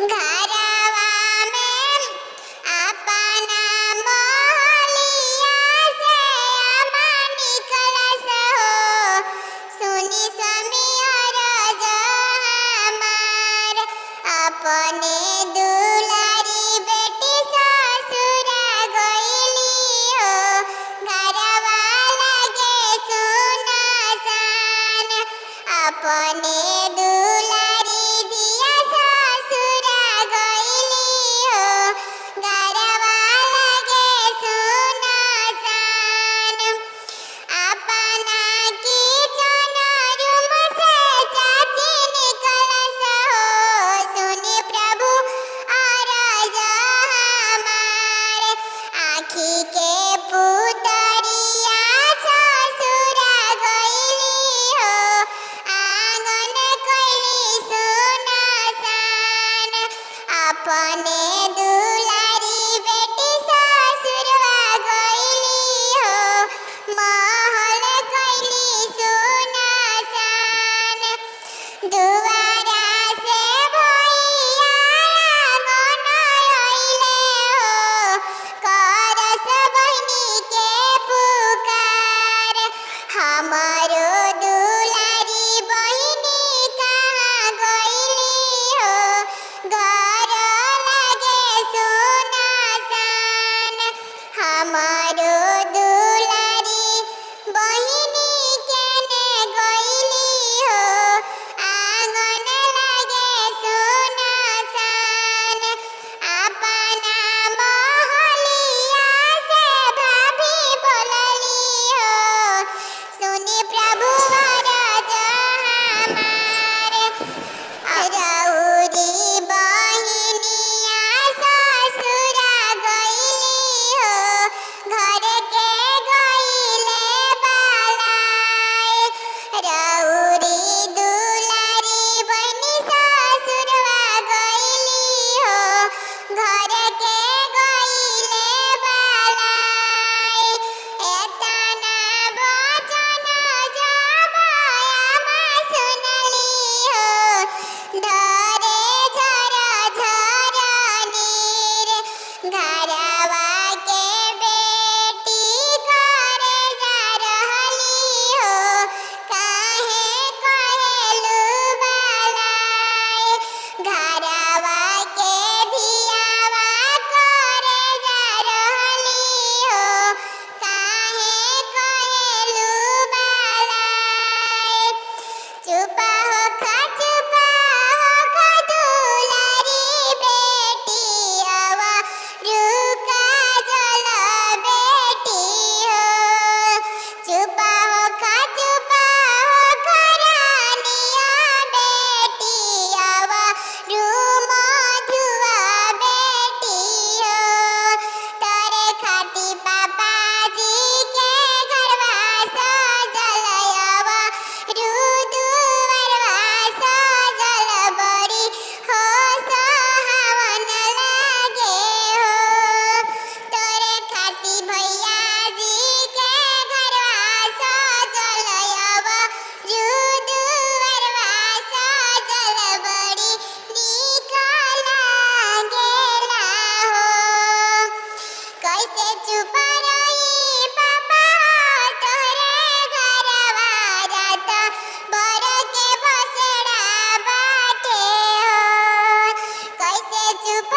घरवा में अपना मोहलिया से अम्मा निकलस हो। सुनी समिया जो हमार अपने दुलारी बेटी ससुरा गइली हो। घरवा लगे सुनसान अपने दुलारी दिया ससुरा गइली हो। घरवा लगे सुनसान अपना किचन रूम से चाची निकलस हो। सुनी प्रभु अरज हमार आँखी के पुतरिया ससुरा गइली हो। आंगन कइली सुनसान अपने दुलारी बेटी ससुरवा गइली हो। महल कइली सुनसान दुआरा से भैया आंगन अइले हो। करस बहिनी के पुकार हमारो दुलारी बहिनी कहाँ गइली हो। घर लगे सुनसान हमारो दुलारी बहिनी केने गइली हो। आंगन लगे सुनसान अपना मोहलिया से भाभी बोलली हो। सुनी प्रभु अरज हमार रउरी बहिनिया ससुरा गइली हो। घर के गइले बालाए रउरी दुलारी बहिनी ससुरवा गइली हो। घर के गइले बालाए एतना वचन जब आमा सुनली हो। धरे झर झर नीर घरवा के बेटी करे जा रहली हो। काहे कहेलु बालाए घरवा के धियावा करे जा रहली हो। काहे कहेलु बालाए चुपा हो खा दुलारी बेटी अवा रुका जल बेटी हो। चुपा हो खा रानिया बेटी अवा रूम धुआ बेटी हो। तोरे खाती पापा जी के घरवा सजल अवा दुआरवा सजल बड़ी हो सुहावन लागे हो। तोरे खाती भैया जी के घरवा सजल अवा दुआरवा सजल बड़ी नीक लागेला हो। कैसे चुप रही पापा तोरे घरवा रात भर के बसड़ा बाटे हो। कैसे चुप